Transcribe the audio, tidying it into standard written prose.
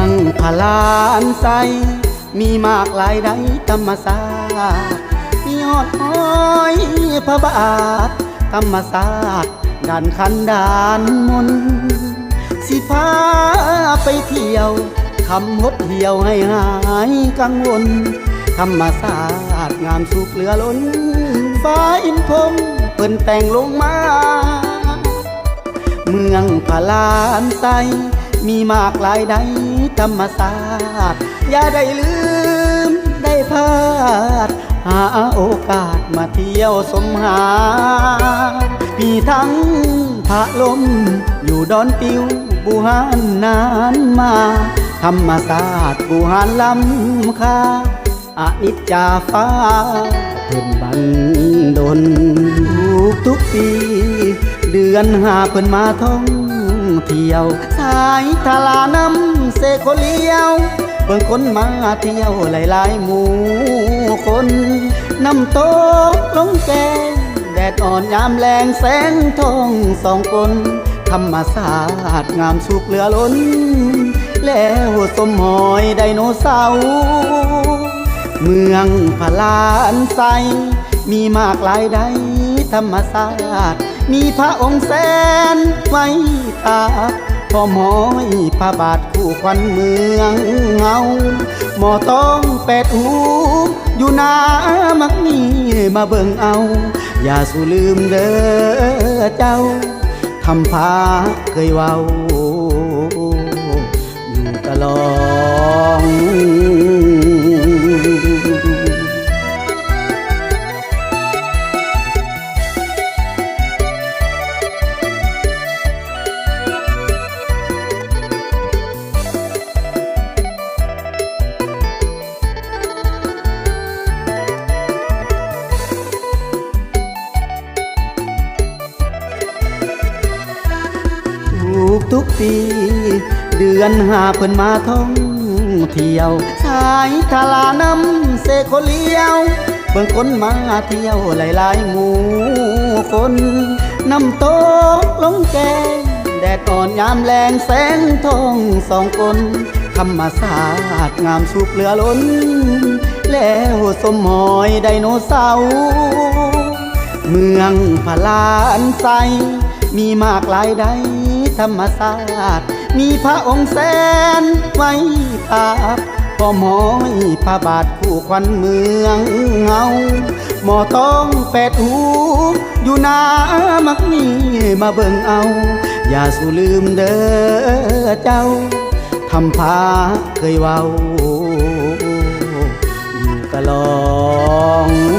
องพลานไซมีมากหลายใดธรรมศาสตร์มียอดห้อยพระบาทธรรมศาสตร์ด่านคันด่านมนสิพาไปเที่ยวคำหดเหี่ยวให้หายกังวลธรรมศาสตร์งามสุขเหลือล้นฟ้าอินพรหมเปิ้นแต่งลงมาเมืองพลานไซมีมากหลายใดธรรมศาสตร์อย่าได้ลืมได้พลาดหาโอกาสมาเที่ยวสมหาพี่ทั้งพระลมอยู่ดอนติวบูหานนานมาธรรมศาสตร์บูหานลำคาอนิจจาฟ้าเพิ่นบันดลทุกปีเดือนห้าเพิ่นมาท่องเที่ยวสายทลาน้ำเสกเลี้ยวเบิ่งคนมาเที่ยวหลายๆหมู่คนน้ำโตลงแกงแดดอ่อนยามแรงแสงทองสองคนธรรมศาสตร์งามสุขเหลือล้นแล้วสมหอยไดโนเสาร์เมืองพลานไซมีมากหลายใดธรรมศาสตร์มีพระองค์แสนไว้ตาพ่อหมอยพระบาทคู่ขวัญเมืองเฮาหมอต้อง8 หูอยู่นามักมีมาเบิ่งเอาอย่าสู่ลืมเด้อเจ้าทำพาเคยเว้าอยู่ตลอดทุกปีเดือนห้าเพิ่นมาท่องเที่ยวสายทลาน้ำเสกเลี้ยวเบิ่งคนมาเที่ยวหลายๆหมู่คนน้ำโตลงแกงแดดอ่อนยามแรงแสงทองสองคนธรรมศาสตร์งามสุขเหลือล้นแล้วสมหอยไดโนเสาร์เมืองพลานไซมีมากหลายใดธรรมศาสตร์มีพระองค์แสนไว้ตาพ่อหมอยพระบาทคู่ขวัญเมืองเฮาหมอต้อง8 หูอยู่นามักมีมาเบิ่งเอาอย่าสู่ลืมเด้อเจ้าทำพาเคยเว้าอยู่ตลอด